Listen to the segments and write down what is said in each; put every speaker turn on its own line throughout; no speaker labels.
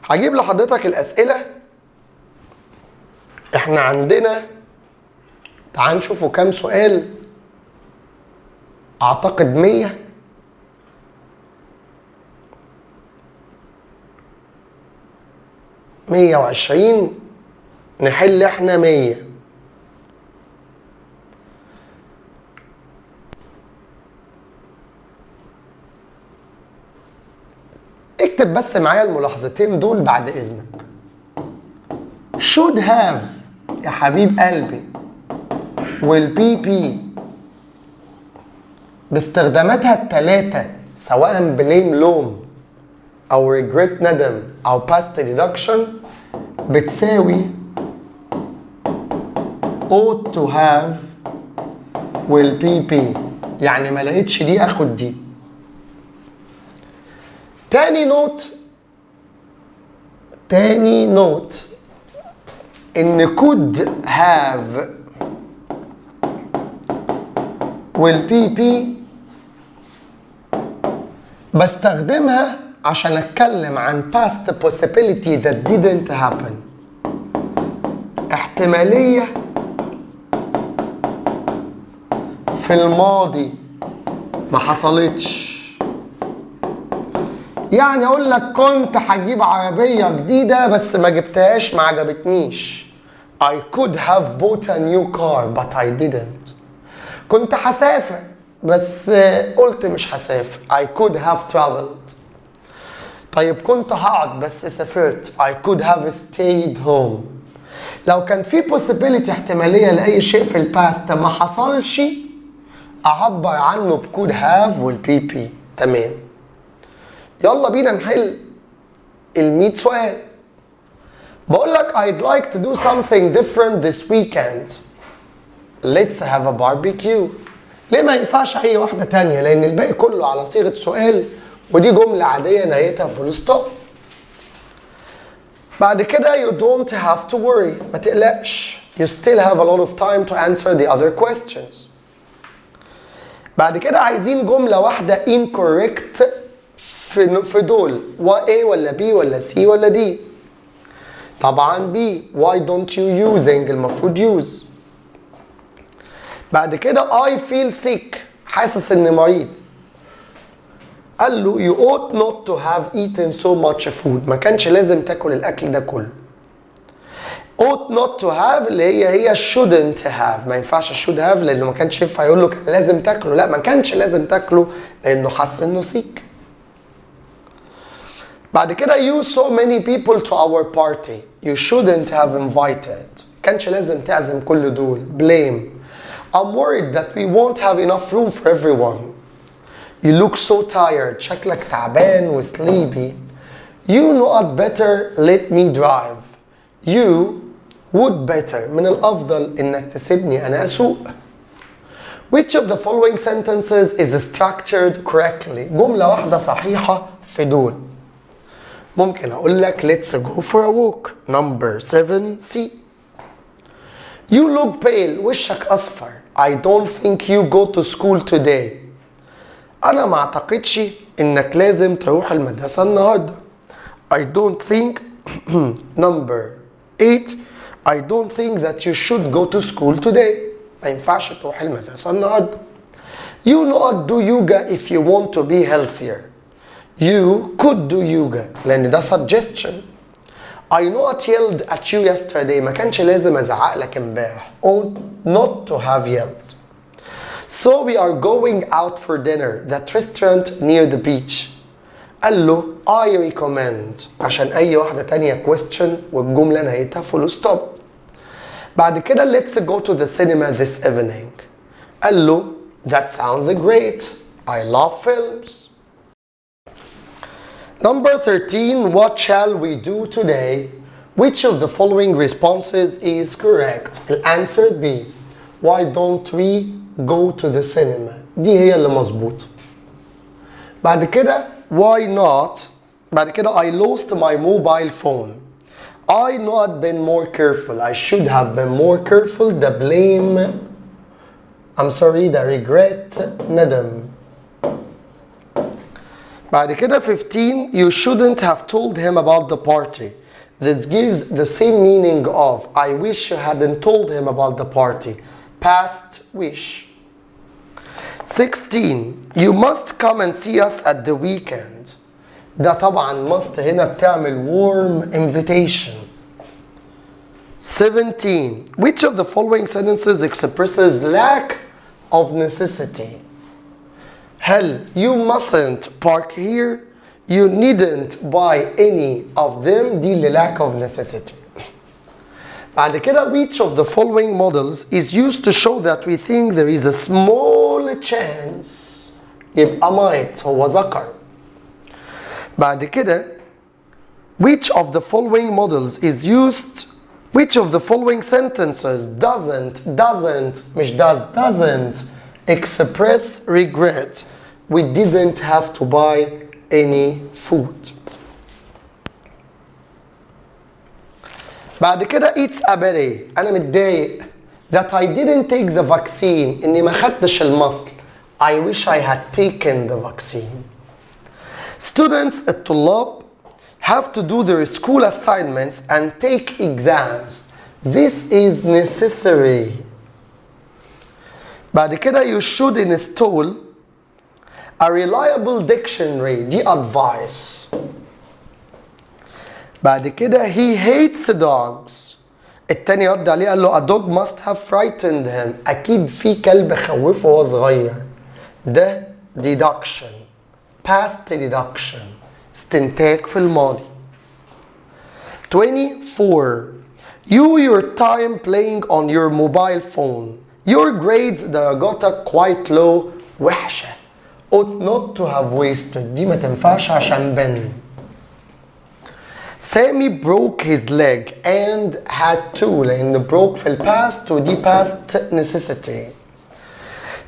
هجيب لحضرتك الأسئلة. احنا عندنا، تعال نشوفوا كام سؤال. اعتقد 100. مية وعشرين. نحل احنا 100. اكتب بس معايا الملاحظتين دول بعد اذنك. should have يا حبيب قلبي will be باستخداماتها الثلاثة، سواء blame لوم أو regret ندم أو past deduction، بتساوي ought to have will be. يعني ما لقيتش دي اخد دي. تاني نوت ان could have will be بستخدمها عشان اتكلم عن past possibility that didn't happen، احتمالية في الماضي ما حصلتش. يعني اقول لك كنت هجيب عربية جديدة بس ما جبتهاش، ما عجبتنيش. I could have bought a new car but I didn't. كنت هسافر بس قلت مش هسافر. I could have traveled. طيب كنت هقعد بس سافرت. I could have stayed home. لو كان في possibility احتمالية لأي شيء في الباست ما حصلش، أعبر عنه ب could have وال be. تمام. يلا بينا نحل ال100 سؤال. بقول لك I'd like to do something different this weekend. Let's have a barbecue. ليه ما ينفعش أي واحدة تانية؟ لأن الباقي كله على صيغة سؤال، ودي جملة عادية نهايتها فول ستوب. بعد كده you don't have to worry. ما تقلقش. You still have a lot of time to answer the other questions. بعد كده عايزين جملة واحدة incorrect في دول. A ولا B ولا C ولا D؟ طبعا B. Why don't you using؟ المفروض use. بعد كده I feel sick. حاسس إني مريض. قال له you ought not to have eaten so much food. ما كانش لازم تاكل الأكل ده كله. ought not to have اللي هي shouldn't have. ما ينفعش should have لأنه ما كانش ينفع يقول له كان لازم تاكله. لا، ما كانش لازم تاكله لأنه حس إنه sick. بعد كده you so many people to our party. You shouldn't have invited. كانش لازم تعزم كل دول. blame. I'm worried that we won't have enough room for everyone. You look so tired. شكلك تعبان و sleepy. You know it better let me drive. You would better. من الأفضل إنك تسيبني أنا أسوق. Which of the following sentences is structured correctly؟ جملة واحدة صحيحة في دول. ممكن أقول لك let's go for a walk. Number 7C. You look pale. وشك أصفر. I don't think you go to school today. أنا ما أعتقدش إنك لازم تروح المدرسة النهاردة. I don't think. Number 8. I don't think that you should go to school today. ما ينفعش تروح المدرسة النهاردة. You not do yoga if you want to be healthier. You could do yoga لأن ده suggestion. I not yelled at you yesterday. ما كانش لازم أزعق لك امبارح. Ought not to have yelled. So we are going out for dinner. That restaurant near the beach. قال له I recommend عشان أي واحدة تانية question والجملة نهايتها full stop. بعد كده let's go to the cinema this evening. قال له that sounds great. I love films. Number 13. What shall we do today? Which of the following responses is correct? The answer B. Why don't we go to the cinema? دي هي اللي مظبوطة. بعد كده why not. بعد كده I lost my mobile phone. I not been more careful. I should have been more careful. The blame. the regret. ندم. بعد كده 15 you shouldn't have told him about the party. This gives the same meaning of I wish you hadn't told him about the party. Past wish. 16 you must come and see us at the weekend. ده طبعا must هنا بتعمل warm invitation. 17 which of the following sentences expresses lack of necessity? هل you mustn't park here, you needn't buy any of them, دي اللي lack of necessity. بعد كده which of the following models is used to show that we think there is a small chance, يبقى might هو ذكر. بعد كده which of the following models is used, which of the following sentences doesn't مش doesn't express regret, we didn't have to buy any food. بعد كده it's a pity أنا متضايق that I didn't take the vaccine إني ما خدتش المصل. I wish I had taken the vaccine. Students الطلاب have to do their school assignments and take exams. This is necessary. بعد كده you should install a reliable dictionary, دي advice. بعد كده he hates dogs. التاني رد عليه قال له a dog must have frightened him. أكيد في كلب خوفه وهو صغير. ده deduction. past deduction. استنتاج في الماضي. 24 your time playing on your mobile phone. Your grades درجاتك quite low وحشة. ought not to have wasted. دي ما تنفعش عشان بن. Sammy broke his leg and had to لأن broke في الباست ودي past necessity.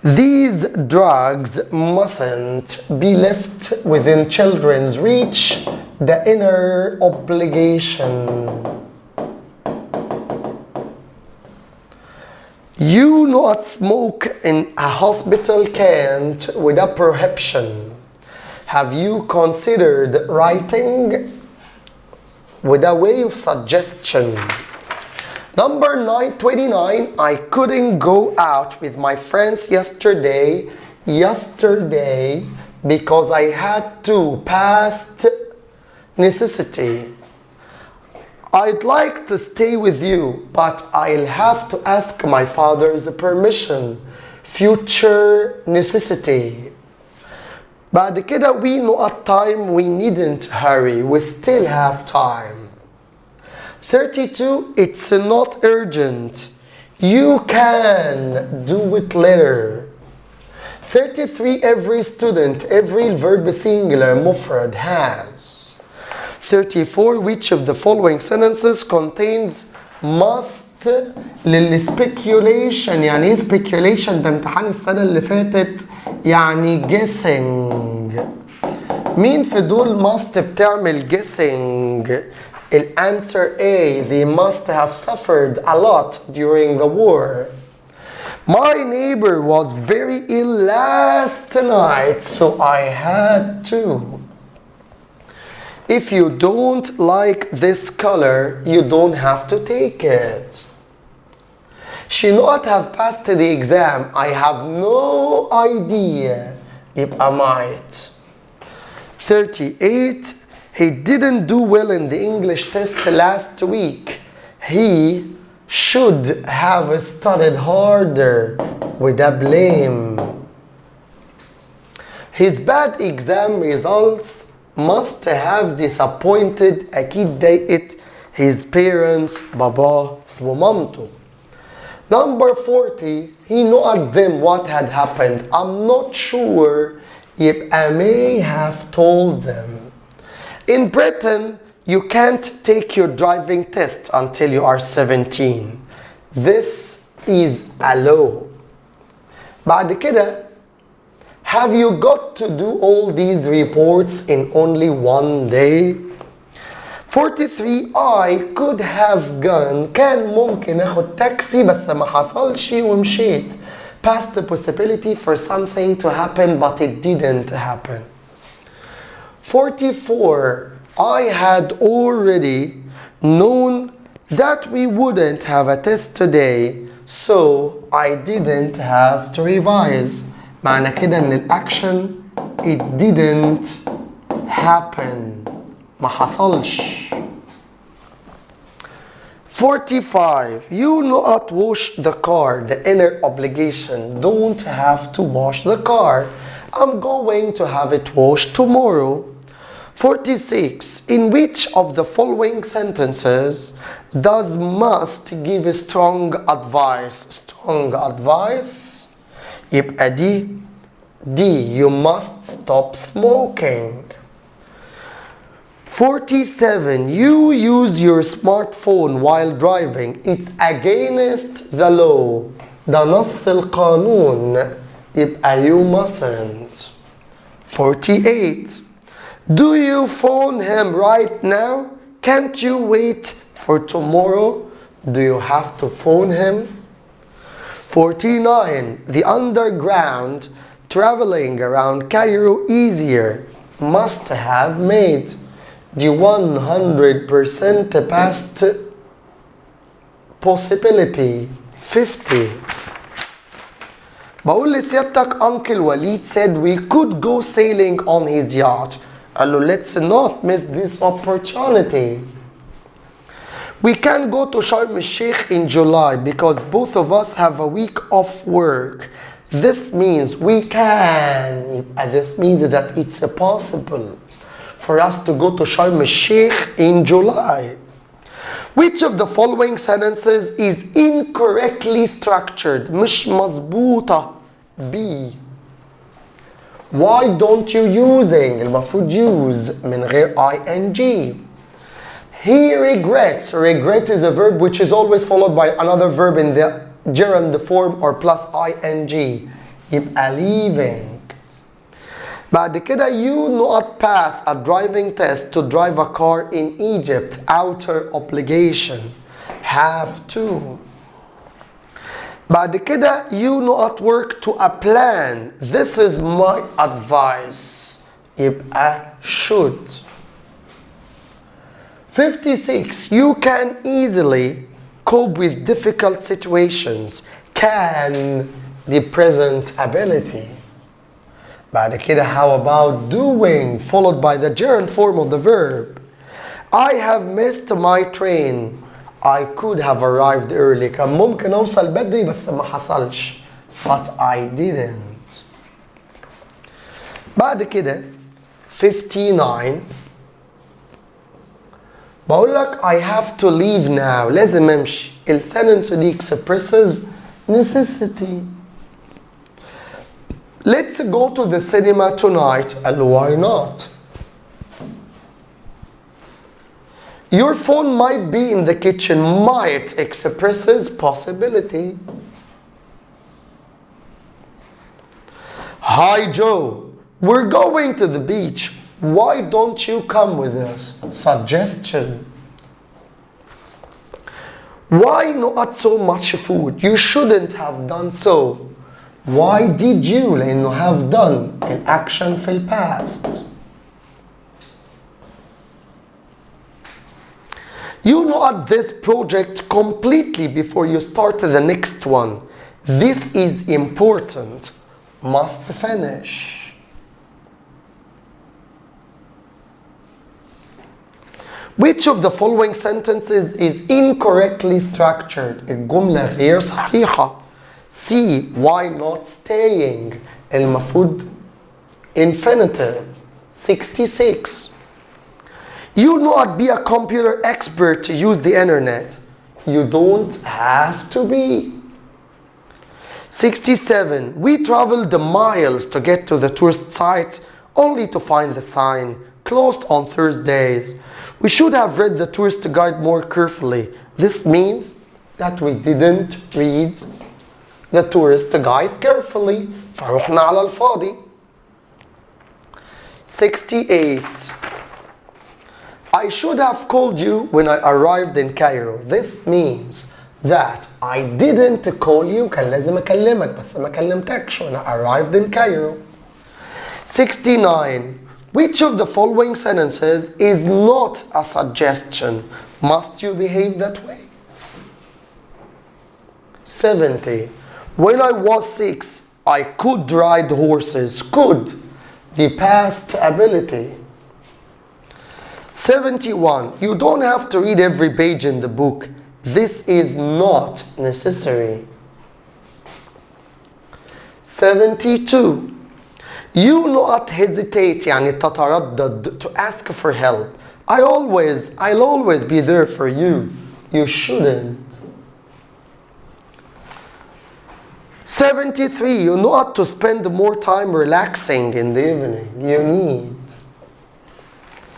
These drugs mustn't be left within children's reach. The inner obligation. You not smoke in a hospital can't without prohibition. Have you considered writing with a way of suggestion? Number 29 I couldn't go out with my friends yesterday because I had to. Past necessity. I'd like to stay with you, but I'll have to ask my father's permission. Future necessity. بعد كده we know at time we needn't hurry. We still have time. 32 it's not urgent. You can do it later. 33 every student, every verb singular مفرد has. 34 which of the following sentences contains must للspeculation. يعني ايه speculation؟ ده امتحان السنة اللي فاتت يعني guessing. مين في دول must بتعمل guessing؟ الانسر A. They must have suffered a lot during the war. My neighbor was very ill last night, so I had to. If you don't like this color, you don't have to take it. She not have passed the exam. I have no idea. يبقى might. 38 he didn't do well in the English test last week. He should have studied harder. with a blame. His bad exam results must have disappointed أكيد ضايقت his parents باباه ومامته. Number 40 he knew at them what had happened. I'm not sure يبقى may have told them. In Britain you can't take your driving test until you are 17. This is a law. بعد كده have you got to do all these reports in only one day? 43 I could have gone كان ممكن اخد تاكسي بس ما حصلش ومشيت. Past the possibility for something to happen but it didn't happen. 44. I had already known that we wouldn't have a test today, so I didn't have to revise. معنى كده ان الاكشن it didn't happen. ما حصلش. 45. You not wash the car. The inner obligation. Don't have to wash the car. I'm going to have it washed tomorrow. 46. In which of the following sentences does must give strong advice? Strong advice. يبقى دي you must stop smoking. 47. You use your smartphone while driving. It's against the law. ده نص القانون. يبقى you mustn't. 48. Do you phone him right now? Can't you wait for tomorrow? Do you have to phone him? 49. The underground traveling around Cairo easier must have made the 100% past possibility. 50. بقول لسيادتك Uncle Walid said we could go sailing on his yacht. قال له let's not miss this opportunity. We can go to Sharm el-Sheikh in July because both of us have a week off work. This means we can. This means that it's possible for us to go to Sharm el-Sheikh in July. Which of the following sentences is incorrectly structured? مش مظبوطة. B. Why don't you using? المفروض use من غير ing. He regrets. Regret is a verb which is always followed by another verb in the gerund form or plus ing. يبقى leaving. بعد كده you not pass a driving test to drive a car in Egypt. Outer obligation. Have to. بعد كده you not work to a plan. This is my advice. يبقى should. 56. You can easily cope with difficult situations. Can, the present ability. بعد كده how about doing followed by the gerund form of the verb. I have missed my train. I could have arrived early. كان ممكن أوصل بدري بس ما حصلش. But I didn't. بعد كده 59. بقول لك I have to leave now. لازم أمشي. السنتنس دي expresses necessity. Let's go to the cinema tonight. And why not? Your phone might be in the kitchen. Might expresses possibility. Hi Joe, we're going to the beach. Why don't you come with us? Suggestion. Why not so much food? You shouldn't have done so. Why did you? لأنه have done an action في ال past. You know this project completely before you start the next one. This is important. Must finish. Which of the following sentences is incorrectly structured? الجملة غير صحيحة. C. Why not staying? المفروض infinitive. 66. You not be a computer expert to use the internet. You don't have to be. 67. We traveled the miles to get to the tourist site only to find the sign closed on Thursdays. We should have read the tourist guide more carefully. This means that we didn't read the tourist guide carefully. فروحنا على الفاضي. 68. I should have called you when I arrived in Cairo. This means that I didn't call you. كان لازم أكلمك بس ما كلمتكش when I arrived in Cairo. 69. Which of the following sentences is not a suggestion? Must you behave that way? 70. When I was 6, I could ride horses. Could, the past ability. 71. You don't have to read every page in the book. This is not necessary. 72. You not hesitate يعني تتردد to ask for help. I'll always be there for you. You shouldn't. 73. You not to spend more time relaxing in the evening. You need.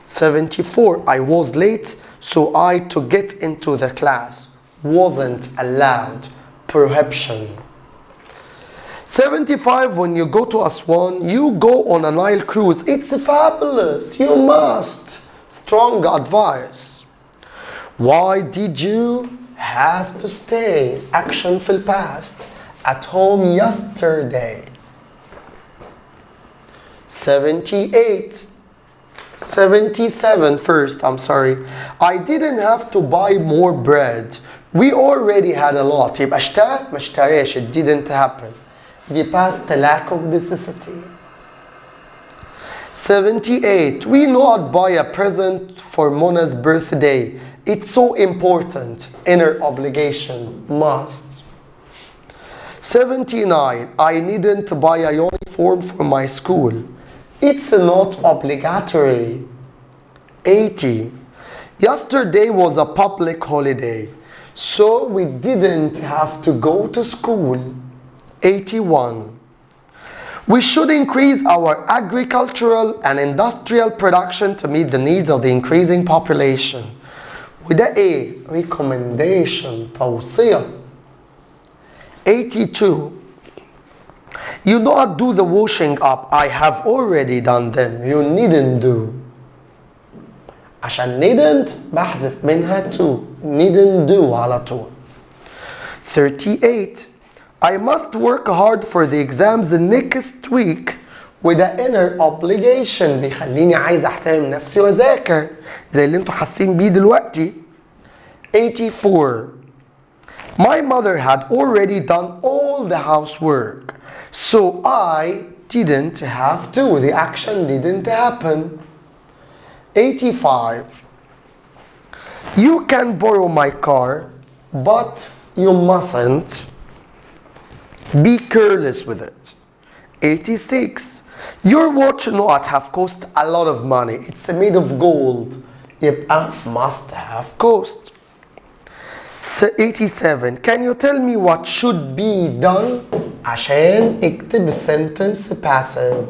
74. I was late, so I to get into the class. Wasn't allowed. Prohibition. 75. When you go to Aswan, you go on a Nile cruise. It's fabulous. You must. Strong advice. Why did you have to stay? Action في past. At home yesterday. 78. 77 first, I'm sorry. I didn't have to buy more bread. We already had a lot. يبقى اشترى ما اشتراش. It didn't happen. The past lack of necessity. 78. We not buy a present for Mona's birthday. It's so important. Inner obligation. Must. 79. I needn't buy a uniform for my school. It's not obligatory. 80. Yesterday was a public holiday, so we didn't have to go to school. 81. We should increase our agricultural and industrial production to meet the needs of the increasing population. وده ايه؟ recommendation توصية. 82. You not do the washing up. I have already done them. You needn't do. عشان needn't بحذف منها to. Needn't do على طول. 38. I must work hard for the exams next week. وده inner obligation بيخليني عايز احترم نفسي واذاكر زي اللي انتوا حاسين بيه دلوقتي. 84. My mother had already done all the housework, so I didn't have to. The action didn't happen. 85. You can borrow my car, but you mustn't be careless with it. 86. Your watch not have cost a lot of money. It's made of gold. يبقى must have cost. 87. Can you tell me what should be done? عشان اكتب sentence passive.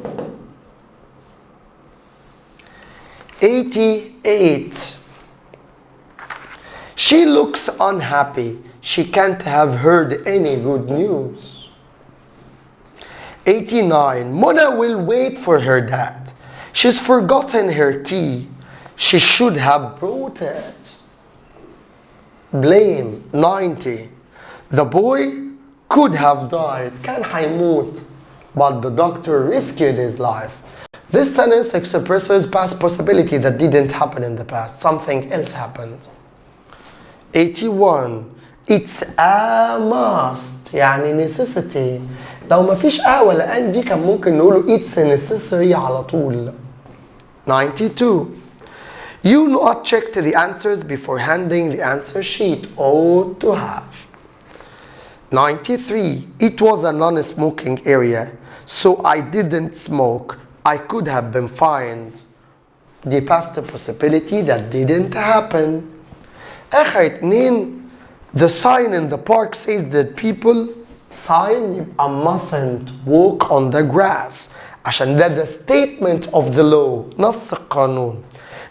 88. She looks unhappy. She can't have heard any good news. 89. Mona will wait for her dad. She's forgotten her key. She should have brought it. Blame. 90. The boy could have died. كان هيموت. But the doctor rescued his life. This sentence expresses past possibility that didn't happen in the past. Something else happened. 81. It's a must. يعني necessity. لو ما فيش ولا ان دي كان ممكن نقوله it's necessary على طول. 92. You not checked the answers before handing the answer sheet. Ought to have. 93. It was a non-smoking area, so I didn't smoke. I could have been fined. The past possibility that didn't happen. آخر اتنين. The sign in the park says that people sign يبقى mustn't walk on the grass عشان ده the statement of the law نص القانون.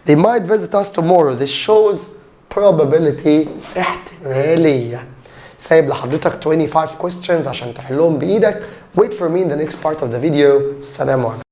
They might visit us tomorrow. This shows probability احتمالية. سايب لحضرتك 25 questions عشان تحلهم بإيدك. Wait for me in the next part of the video. السلام عليكم.